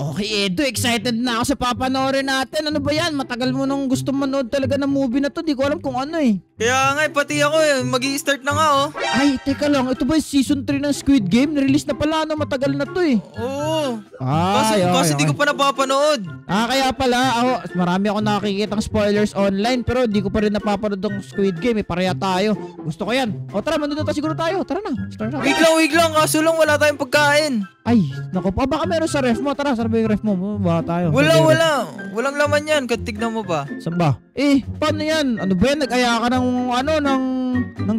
Okay, Edo, excited na ako sa papanoorin natin. Ano ba yan? Matagal mo nung gusto manood talaga ng movie na to. Di ko alam kung ano eh. Kaya nga, pati ako mag-i-start na nga Ay, teka lang. Ito ba yung season 3 ng Squid Game? Nirelease na pala, no? Matagal na to eh. Oo. Kasi di ko pa napapanood. Kaya pala, marami ako nakikita ng spoilers online, pero di ko pa rin napapanood ng Squid Game. Pareha tayo. Gusto ko yan. Tara, manunod na siguro tayo. Tara na. Start na. Wait lang. Kaso lang wala tayong pagkain. Ay, naku pa. Baka meron sa ref mo. Tara, saan ba yung ref mo? Baka tayo. Wala. Walang laman yan. Tignan mo ba? Saan ba? Paano yan? Ano ba yan? Nag-aya ka ng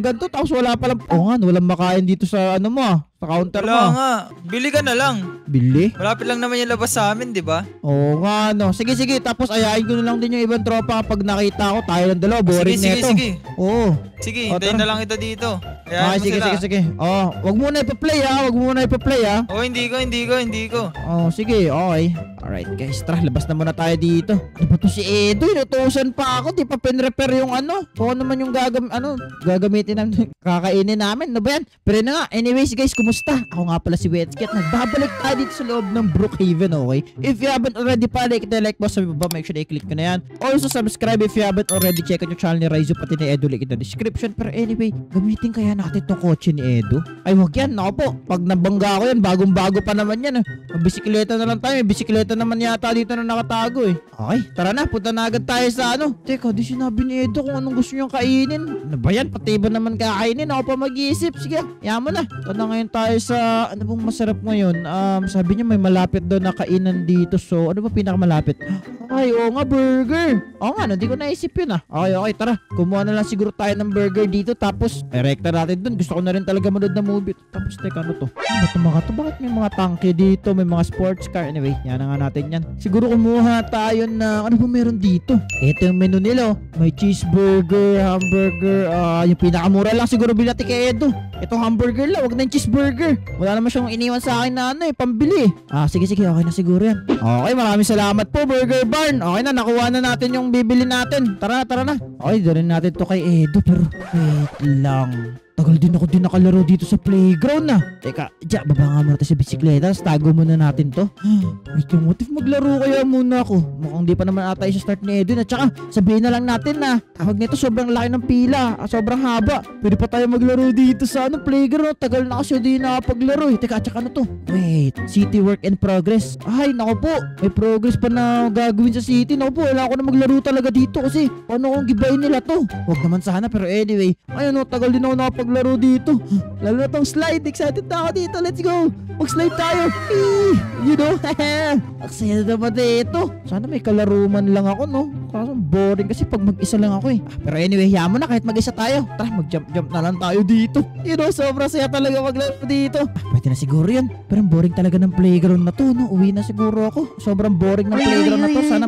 ganito, tapos wala palang, walang makain dito sa sa counter mo. Wala nga. Bili ka na lang. Bili? Malapit lang naman yung labas sa amin, di ba? Oo nga, no. Sige. Tapos ayain ko na lang din yung ibang tropa kapag nakita ko. Tayo lang dalawa. Boring neto. Sige. Oo. Sige, hintayin na lang ito dito. Sige. Wag muna ipa-play ha. Hindi ko. Sige. Okay. Alright guys, tara. Labas na muna tayo dito. Ano ba to si Edo? Inutusan pa ako. Di pa pinrepair yung kung naman yung gagamitin namin. Kakainin namin. Ano ba yan? Pero na nga. Anyways guys, kumusta? Ako nga pala si Wetsky at nagbabalik tayo dito sa loob ng Brookhaven, okay? If you haven't already pa, like mo sa baba, make sure na i-click ko na yan. Also, subscribe if you haven't already. Check out yung channel ni Raizo pati ni Edo, link in the description. Pero anyway, gamitin kaya natin itong kotse ni Edo. Ay, wag yan. Ako po. Pag nabangga ko yan, bagong-bago pa naman yan. Magbisikleta na lang tayo. May bisikleta naman yata dito na nakatago eh. Okay, tara na. Punta na agad tayo sa Teka, di sinabi ni Edo kung anong gusto niyang kainin. Ano ba yan? Pati ba naman kakainin? Ako pa mag-iisip. Sige, yaman na. Ito na ngayon tayo sa ano bang masarap ngayon. Sabi niya may malapit daw na kainan dito. So, ano ba pinakamalapit? Ay, oo nga, burger. Oo nga, hindi ko naisip yun Okay, tara. Kumuha na lang siguro tayo ng burger dito. Tapos, direkta natin dun. Gusto ko na rin talaga manood na movie. Tapos, teka, ano to? Ano to mga to? Bakit may mga tangke dito? May mga sports car. Anyway, yan na nga natin yan. Siguro kumuha tayo na, ano ba meron dito? Ito yung menu nila. May cheeseburger, hamburger. Yung pinakamura lang siguro binati kay Edo. Itong hamburger lang, wag na yung cheeseburger. Wala naman siyang iniwan sa akin na pambili. Sige, okay na siguro yan. Okay, maraming salamat po, Burger Barn. Okay na, nakuha na natin yung bibili natin. Tara na. Okay, dalhin natin to kay Edo, pero wait lang. Tagal din ako nakalaro dito sa playground Teka, baba nga muna tayo sa bisikleta. Tago muna natin to. Wait lang, what if maglaro kaya muna ako? Mukhang di pa naman ata isa-start ni Edo. At saka, sabihin na lang natin na tawag nito sobrang laki ng pila. Sobrang haba. Pwede pa tayo maglaro dito sa playground. Tagal na kasi di nakapaglaro Teka, at saka ano to? Wait, city work in progress. Ay, naku po. May progress pa na gagawin sa city. Naku po, wala ako na maglaro talaga dito kasi paano kung gibayin nila to? Huwag naman sana, pero anyway. Ayun tagal din ako nakapaglaro dito. Lalo na tong slide. Excited na ako dito. Let's go. Mag-slide tayo. You know? Excited naman dito. Sana may kalaruman lang ako, no? Kaso boring kasi pag mag-isa lang ako Pero anyway, yaman na kahit mag-isa tayo. Tara, mag-jump na lang tayo dito. You know, sobrang saya talaga maglaro dito. Pwede na siguro yan. Pero ang boring talaga ng playground na to, no? Uwi na siguro ako. Sobrang boring ng playground na to. Sana...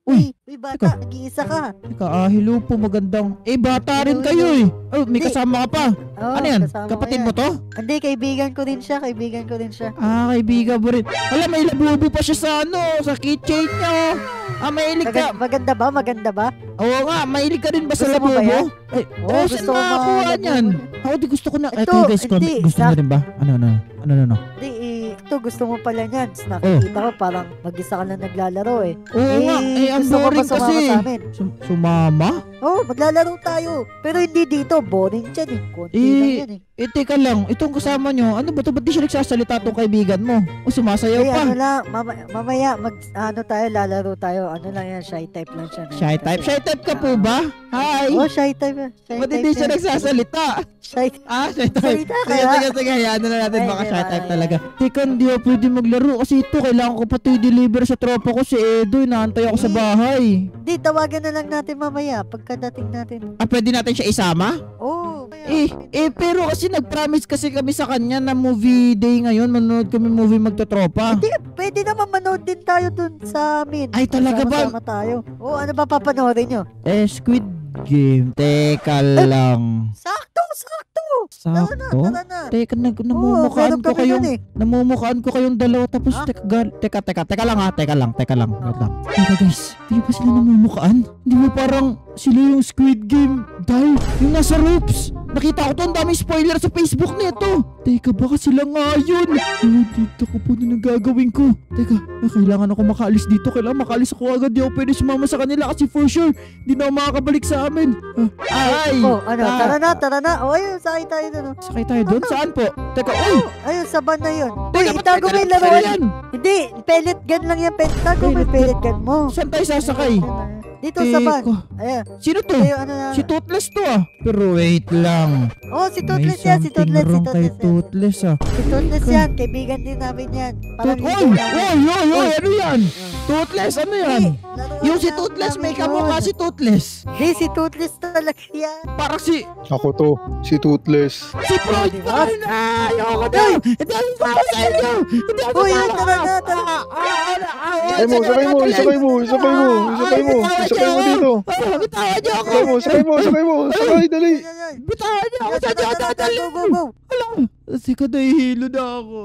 Uy, bata, nag-iisa ka. Teka, hello po, magandang... bata rin kayo may kasama ka pa. Ano yan? Kapatid mo to? Hindi, kaibigan ko din siya. Kaibigan mo rin. Wala, may labubo pa siya sa keychain niya. Mahilig ka. Maganda ba? Oo nga, mahilig ka rin ba sa Gusto mo ba labubo? yan? Gusto mo makakuha niyan. Ako di gusto ko na. Ito, Kayo guys, hindi, gusto mo rin ba? Ano? Hindi, ito gusto mo pala niyan. Nakikita ko parang mag-isa ka lang naglalaro Oo nga, ang gusto mo boring ba sumama kasi. sa amin? Sumama? Maglalaro tayo. Pero hindi dito, boring dyan Konti lang yan Teka lang, itong kasama nyo, ano ba ito? Ba't di siya nagsasalita itong kaibigan mo? Sumasayaw pa. Ano lang, mamaya, lalaro tayo. Ano lang yan, shy type lang siya. Shy type? Shy type ka po ba? Hi! Shy type. Ba't hindi siya nagsasalita? Shy type. Sige, hayaan na natin, baka shy type talaga. Teka, hindi ako pwede maglaro kasi ito, kailangan ko pa ito i-deliver sa tropa ko si Edo. Inaantay ako sa bahay. Hindi, tawagan na lang natin mamaya pagkadating natin. Pwede natin siya isama? Oo. Pero kasi nag-promise kasi kami sa kanya na movie day ngayon. Manonood kami movie magtotropa. Hindi, pwede naman manood din tayo dun sa amin. Ay, talaga ba? Sama tayo. Ano ba papanoorin nyo? Squid Game. Teka lang. Sakto. Tara na. Teka, namumukhaan ko kayong dalawa. Tapos, teka lang. Teka lang. Wait lang. Teka guys, hindi ba sila namumukhaan? Hindi ba parang sila yung Squid Game? Dahil yung nasa ropes. Nakita ko to, ang daming spoiler sa Facebook nito. Teka, baka sila nga yun. Dito ko po na gagawin ko. Teka, kailangan ako makaalis dito. Kailangan makaalis ako agad. Di ako pwede sumama sa kanila kasi for sure, di na ako makakabalik sa amin. Ay! Oh, ano, tara na. Oh, ayun, sakay tayo doon. Oh. Sakay tayo doon? Saan po? Teka, uy! Ayun, sa van na yun. Uy, Teka, itago mo yung Ano laruan. yan? Hindi, pellet gun lang yan. Tago mo yung pellet gun mo. Saan tayo sasakay? Dito sa van. Teka. Ayan. Sino to? Ayun, ano na. Si Toothless to ah. Pero wait lang. Oh, si May Toothless yan. Si something Toothless. wrong kay Toothless ah. Si Toothless yan. Kaibigan din namin yan. Parang Oy, ano yan? Toothless, ano yan? Yung si Toothless, may kamukha si Toothless. Hindi, si Toothless talaga yan. Parang si Ako to, si Toothless. Floyd diba? Pan! Ayoko na! Hindi ako sasama sa inyo! Hindi ako Uy, sasama! tara. Sakay mo dito. Bitawan niyo ako! Sakay mo. Sakay, dali. Bitawan niyo ako! Saan niyo ako dadalhin? Go. Sika, nahihilo na ako.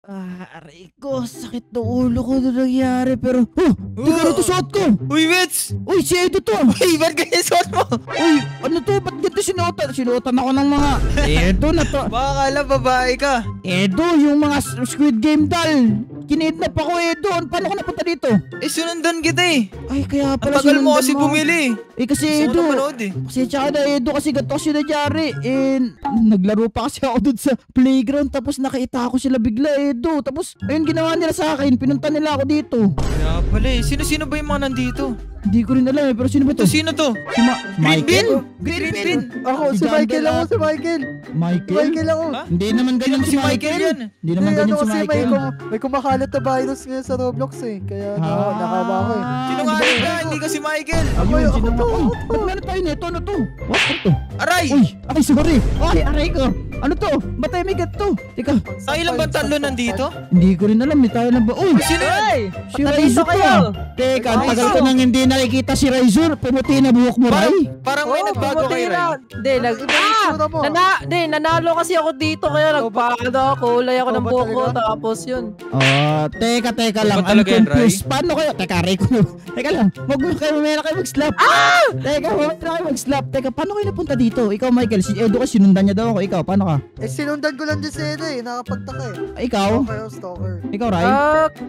Aray ko, sakit ng ulo ko na nangyari pero... Teka rito suot ko! Uy, Wits! Uy, si Edo to! Uy, ba't ganyan suot mo? Uy, ano to? Ba't ganito sinuotan? Sinuotan ako ng mga... Edo na to. Baka kala babae ka. Edo, yung mga Squid Game doll. Kinidnap ako, Edo. Paano ko napunta dito? Eh, sunundan kita eh. Ay, kaya Ang pala tagal mo sinundan kasi bumili. Eh, kasi Gusto ko Edo. na manood eh. Kasi tsaka na Edo kasi ganito kasi nangyari. Eh, naglaro pa kasi ako dun sa playground. Tapos nakita ko sila bigla, Edo. Tapos, ayun, ginawa nila sa akin. Pinunta nila ako dito. Kaya pala eh. Sino-sino ba yung mga nandito? Hindi ko rin alam eh. Pero sino ba to? Ito, sino to? Si Michael? Green Bean? Ako, si Michael ako, si Michael. Michael? ako. Ha? Hindi naman ganyan Hindi si naman si Michael Michael. yan. Hindi naman ganyan si kasi Michael. may kumakalat na virus ngayon sa Roblox eh. Kaya nakaba ako eh. Sinungaling ka, hindi ka si Michael. Ayun, sino ba? Ba't meron tayo nito? Ano to? What? Ano to? Aray! Uy! Ay, sorry! Ay, aray ko! Ano to? Ba't tayo may ganito? Teka, Tayo lang ba tatlo nandito? hindi ko rin alam. May tayo lang ba? Uy! Sino yan? Si Raizor to! Teka, ang tagal ko nang hindi nakikita si Raizor. Pumuti na buhok mo, Ray. Parang may nagbago kay Ray. Hindi, nanalo kasi ako dito kaya kulay ako ng ba buhok ko talaga? tapos yun. Teka lang. Ba talaga I'm yan, Ray? confused. Paano kayo? Teka, Ray ko na. Teka lang. Mamaya na kayo mag-slap. Teka, mamaya na kayo mag-slap. Teka, paano kayo napunta dito? Ikaw, Michael. Si Edo kasi sinundan niya daw ako. Ikaw, paano ka? Eh, sinundan ko lang din si Edo eh. Nakapagtaka eh. Ikaw? Stalker. Ikaw, Ray?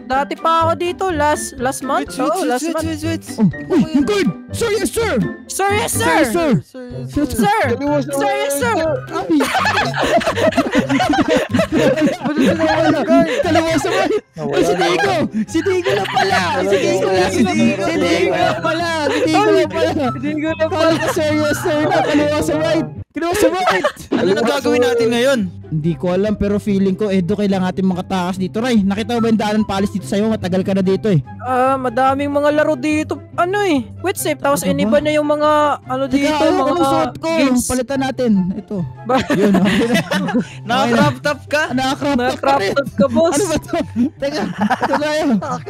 Dati pa ako dito last month. Last month. Wait. Uy, yung guard! Sir, yes, sir! Sir, yes Sir, sir. sir! Sir. Daliwas na Sir, yes sir. Ay! Dalawa sa white! Ay, si Digo! Si Digo na pala! Si Digo na! Si Digo na pala! Si Digo na pala! Hindi ko na Kala ko sir, yes, sir na! Kalawa sa white! Kalawa sa white! Ano na gagawin natin ngayon? Hindi ko alam pero feeling ko, Edo, kailangan natin makatakas dito. Ray, nakita mo ba yung daanan paalis dito sa'yo? Matagal ka na dito eh. Madaming mga laro dito. Ano eh? Wait safe. Tapos Ano ba? iniba na yung mga dito. Teka, Mga anong suot ko? games. Palitan natin. Ito. Ba- Yun, okay na. Naka-crop top ka? Naka-crop top pa Na-crop rin. top ka, boss. Ano ba to? Teka, ito tayo.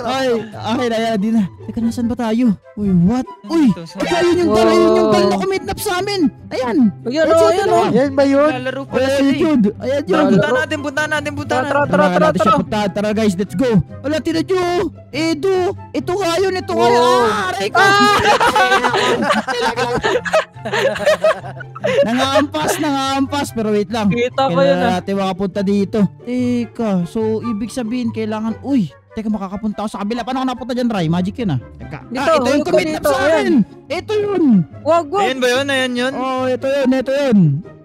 Ay, okay na yan, di na. Teka, nasan ba tayo? Uy, what? Uy, teka, yun yung dal, yun yung dal na kumidnap sa amin. Ayan. Ayan o, ayan o. Yan ba yun? Lalaro pala Ayan, sila eh. Jude. Ayan, Jude. Punta natin. Tara. Tara siya. Tara guys, let's go. Wala, tinan nyo. Edo. Ito nga yun. Aray ko. Nangaampas. Pero wait lang. Kita ko yun Kailangan ah. natin makapunta dito. Teka, so ibig sabihin kailangan... Uy, teka, makakapunta ako sa kabila. Paano ako napunta dyan, Ray? Magic yun ah. Teka. Dito, Ito yung dito, kumidnap dito, sa akin. Ito yun. Wag. Ayan ba yun? Ayan yun? Oh, ito yun.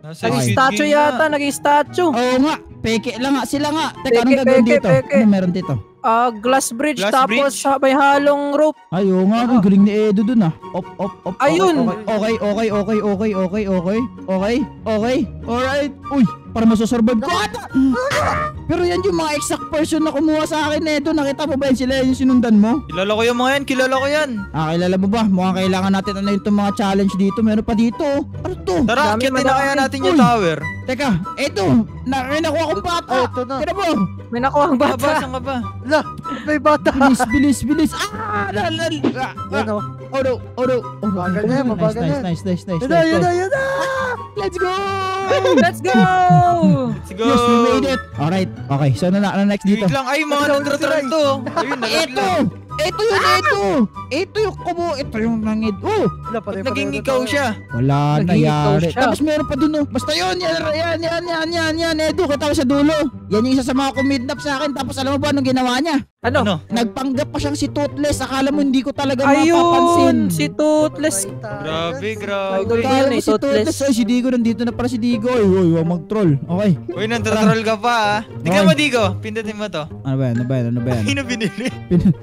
Nasa Naging Squid statue Game yata, na. naging statue. Oo nga. Peke lang nga. Sila nga. Teka, anong Peke, gagawin dito? peke. Ano meron dito? Glass bridge Glass tapos bridge? may halong rope. Ay, oo nga. Ang galing ni Edo dun ah. Op. Ayun. Okay. Alright. Uy, para masasurvive ko ata. Pero yan yung mga exact person na kumuha sa akin, Edo. Nakita mo ba yun sila yung sinundan mo? Kilala ko yung mga yan. Kilala ko yan. Kilala mo ba? Mukhang kailangan natin ano yung mga challenge dito. Meron pa dito. Ano to? Tara, Madami, akitin na kaya madami. natin yung Uy. tower. Teka, eto. Nakuha kong bata. Ay, ito na. Tira mo. May nakuha ang Baba, bata. saan ka ba? La, may bata. Bilis. Yan o. Oh no. Mabagal na yan, mabagal na yan. Nice. Yun na. Let's go! Let's go! Let's go! Yes, we made it. Alright. Okay, so ano next dito? Wait lang. Ay, mga nagtatral to. Ayun, Ito! nalaglag. Ito yun, ito! ito yung kubo. Ito yung nangid. Oh! Naging ikaw siya. Wala Naging ikaw nangyari. siya. Tapos meron pa dun, oh. Basta yun, yan. Edo, kita ko sa dulo. Yan yung isa sa mga kumidnap sa akin. Tapos alam mo ba anong ginawa niya? Ano? Nagpanggap pa siyang si Toothless. Akala mo hindi ko talaga Ayun! mapapansin. Si Toothless. Grabe. Idol ko Akala yun mo eh, si Toothless. Toothless. Ay, si Digo, nandito na pala si Digo. Uy, huwag mag-troll. Okay. Uy, nantatrol ka pa ah. Tingnan mo, Digo. Pindutin mo to. Ano ba yan? Sino binili?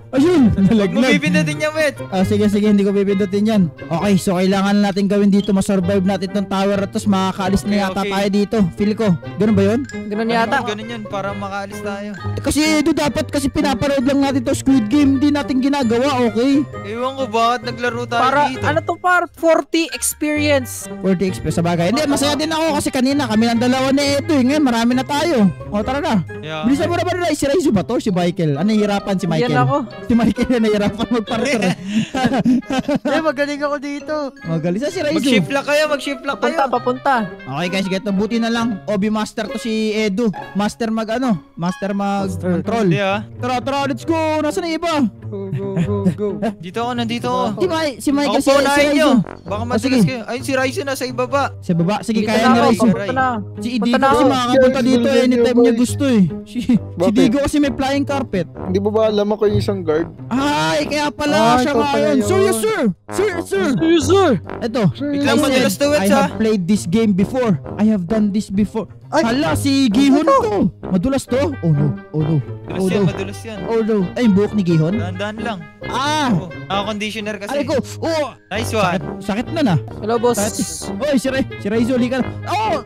Ayun, Huwag mo nalaglag. pipindutin niya, Wet. Sige, hindi ko pipindutin yan. Okay, so kailangan natin gawin dito, masurvive natin tong tower at tapos makakaalis na yata Okay. tayo dito. Feel ko. Ganun ba yun? Ganun yata. Ganun yun, para makaalis tayo. Kasi ito dapat kasi pinapanood lang natin to Squid Game. Hindi natin ginagawa, okay? Ewan ko bakit naglaro tayo Para, dito. ano to par? 40 experience. 40 express sa bagay. Hindi, masaya din ako kasi kanina kami ang dalawa na ito. Ngayon, marami na tayo. O, tara na. Yeah. Bilisan mo na ba na si Raizo ba to? Si Michael. Ano nahihirapan si Michael? Yan ako. Si Michael na nahihirapan magpartner. Magaling ako dito. Magaling sa si Raizo. Mag-shift lock kayo, mag-shift lock kayo. Papunta. Okay guys, ganito. Buti na lang. Obi master to si Edu. Master mag-control. Hindi ah. Tara, let's go. Nasaan na iba? Go. Dito ako, nandito ako. Si Michael, Ako pa unahin nyo. Raizo. Baka sige. madalas kayo. Ayun, si Raizo nasa ibaba. Sa baba. Sige, Dito kaya na ni ako, Raizo. papunta na. Si Punta Digo na kasi ako. makakapunta Yes, dito yes, anytime yes, niya boy. gusto eh. Si Bakit? Digo kasi may flying carpet. Hindi mo ba alam ako yung isang guard? Ay, kaya pala siya ikaw nga pala yun. yun. So, yes, sir. Sir. Ito. Wait lang, madulas to, I Wets ha. have played this game before. I have done this before. Ay! Hala, si Gihon to. Madulas to? Oh no. Madulas yan. Oh no. Ay, yung buhok ni Gihon? Dahan-dahan lang. Ah! Oh, naka-conditioner kasi. Aray ko. Oh! Nice one. Sakit na na. Hello, boss. Oy, si Raizo, lika na. Oh!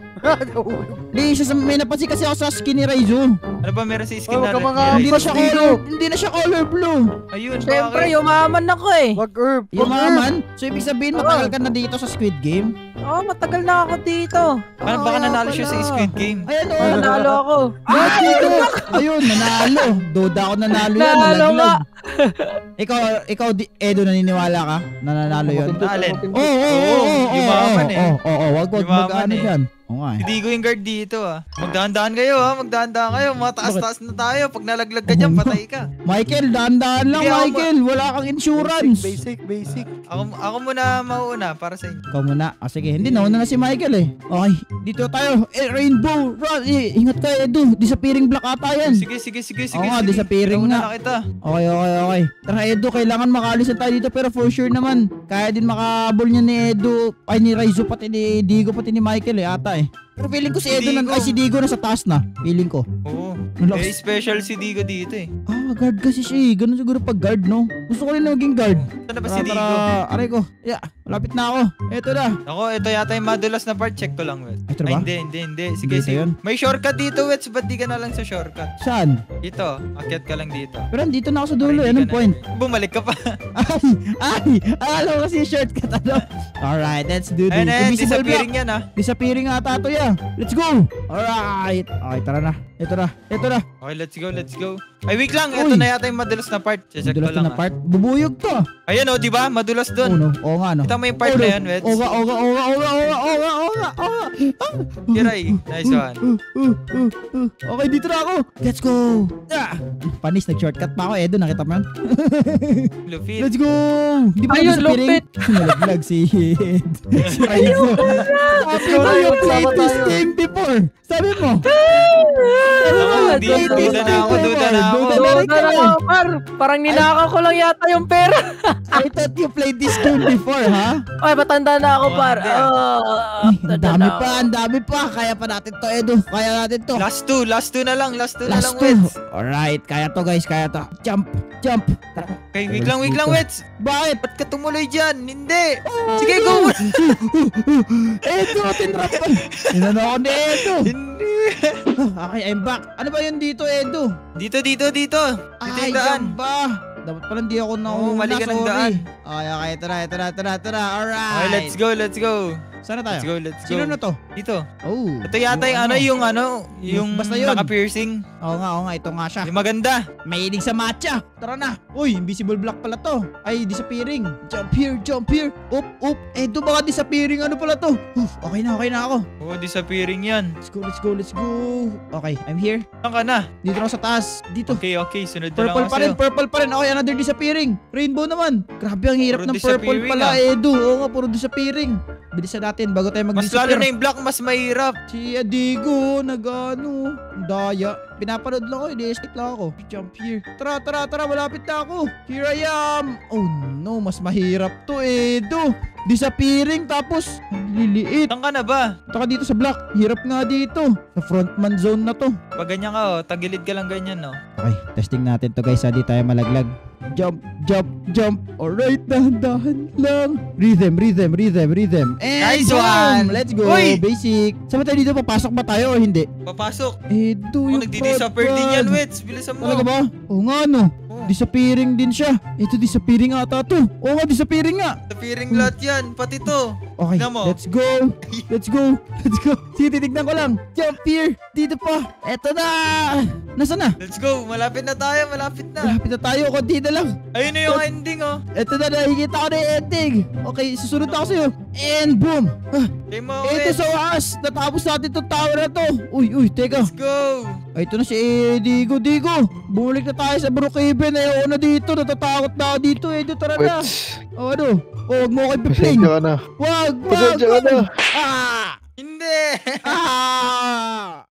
Di, may napansin kasi ako sa skin ni Raizo. Ano ba meron sa skin Oh, na huwag ka mga ni Raizo? Hindi na siya color blue. Ayun, Siyempre, bakit? yumaman ako eh. Mag-herb. Yumaman? So, ibig sabihin, matagal ka na dito sa Squid Game? Oo, matagal na ako dito. Ano, baka nanalo siya sa pala. Squid Game. Ayan o. Nanalo ako. Dito. Ayun, nanalo. Duda ako nanalo yan. Nanalo nga. Nalaglag. Ikaw, Edo, naniniwala ka? Na nanalo yun? Alin? Oo. yumaman eh. Oo, wag Yumaman mag-ano eh. dyan. Oo nga eh. Hindi ko yung guard dito ah. Magdahan-dahan kayo ah. Magdahan-dahan kayo. Mataas-taas na tayo. Pag nalaglag ka dyan, patay ka. Michael, daan-daan lang, Sige, ako Michael. Wala kang insurance. Basic. Ako muna mauuna para sa inyo. Ikaw muna. Sige, hindi, nauna na si Michael eh. Okay, dito tayo. Rainbow, Rod. Ingat ka, Edu. Disappearing block ata yan. Sige. Oo nga, disappearing Nauna nga. na kita. Okay. Tara, Edu, kailangan makalisan tayo dito pero for sure naman, kaya din makabol niya ni Edu, ay ni Raizo, pati ni Digo, pati ni Michael eh, ata eh. Pero feeling ko si Edu, Digo. si Digo nasa taas na. Feeling ko. Oo. Ang lakas. Special si Digo dito eh. Guard kasi siya eh. Ganun siguro pag guard, no? Gusto ko rin na maging guard. Saan na ba si Digo? Aray ko. Yeah, malapit na ako. Eto na. Ako, ito yata yung madulas na part. Check ko lang, Wets. Ito ba? Hindi. Sige, Dito sige. yun? May shortcut dito, Wets. Ba't di ka na lang sa shortcut? Saan? Dito. Akyat ka lang dito. Pero andito na ako sa dulo. Para hindi Anong ka na- point? Bumalik ka pa. Alam ko kasi shortcut ano. Alright, let's do this. Ayun, Invisible disappearing block. yan ah. Disappearing ata to ya. Let's go. Alright. Okay, tara na. Ito na. Okay, let's go. Ay, wait lang. Ito Uy. na yata yung madulas na part. Check ko Madulas lang na part. Bubuyog to. Ayan o, di ba? Madulas Oh, dun. no. Oo nga, no. Kita mo yung part na yan, Wets. Oga. Kiray. Nice one. Okay, dito na ako. Let's go. Panis, nag-shortcut pa ako. Edo, nakita mo yun? Lupit. Let's go. Di ba Ayun, kami sa piring? lupit. Nalaglag si Raizo. Sabi mo, you played this game before. Sabi mo. Duda na ako. Duda na Par, parang ninakaw ko lang yata yung pera. I thought you played this game before, ha? Ay, matanda na ako, Oh, par. hindi. Ay, ang dami pa. Kaya pa natin to, Edo. Kaya natin to. Last two na lang. Last two na lang, Last two. Wets. Alright, kaya to guys, kaya to. Jump. Okay, wait lang, Wets. Bakit? Ba't ka tumuloy dyan? Hindi. Sige, go. Edo, tinrap pa. Inano ako ni Edo. Hindi. Okay, I'm back. Ano ba yun dito, Edo? Dito. Ito Ay, yung daan. dyan ba? Dapat pala hindi ako nauna. Oo, mali ka ng daan. Okay, tara. Alright. Okay, let's go. Saan na tayo? Let's go, let's go. Sino na to? Dito. Oh. Ito yata yung Basta yun. naka-piercing. Oo nga, ito nga siya. Yung maganda. Mahilig sa matcha. Tara na. Uy, invisible block pala to. Ay, disappearing. Jump here, jump here. Up. Edo, baka disappearing ano pala to. Okay na ako. Oo, disappearing yan. Let's go. Okay, I'm here. Saan ka na? Dito na ako sa taas. Dito. Okay, sunod na lang Purple ako pa rin, sa'yo. purple pa rin. Okay, another disappearing. Rainbow naman. Grabe, ang hirap Puro ng purple disappearing, pala, Edo. Oo nga, puro disappearing. Bilisan natin bago tayo Mas lalo mag-disappear. na yung black, mas mahirap. Si Adigo, nag-ano, daya. Pinapanood lang ako, i-escape lang ako. Jump here. Tara, malapit na ako. Here I am. Oh no, mas mahirap to, Edo. Disappearing, tapos, ang liliit. Saan ka na ba? Ito ka dito sa block. Hirap nga dito. Sa frontman zone na to. Pag ganyan ka, tagilid ka lang ganyan, no? Okay, testing natin to guys, di tayo malaglag. Jump. Alright, dahan-dahan lang. Rhythm. And Nice boom! one! Let's go. Uy! Basic. Saan ba tayo dito? Papasok ba tayo o hindi? Papasok. Edo, Oh, yung nagdi-disappear din yan, Wets. Bilisan mo. Talaga ba? Oo nga, no. Oo. Disappearing din siya. Ito, disappearing ata to. Oo nga, disappearing nga. Disappearing lahat yan, pati to. Okay, Tignan mo. let's go. Sige, titignan ko lang. Jump here. Dito pa. Eto na. Nasaan na? Let's go, malapit na tayo, malapit na. Malapit na tayo. Konti na lang. Ayun na yung ending, oh. Eto na, nakikita ko na yung ending. Okay, susunod na ako sa'yo. And boom. Game mo, Ito Wets. sa wakas. Natapos natin itong tower na to. Uy, teka. Let's go. Ay, ito na si Digo. Bumalik na tayo sa Brookhaven. Ayoko na dito. Natatakot na ako dito. Edo, tara na. Wets, Ano? Wag mo ako i-pling. pasensya ka na. Wag. Pasensya ka na. Ah! Hindi. Ah!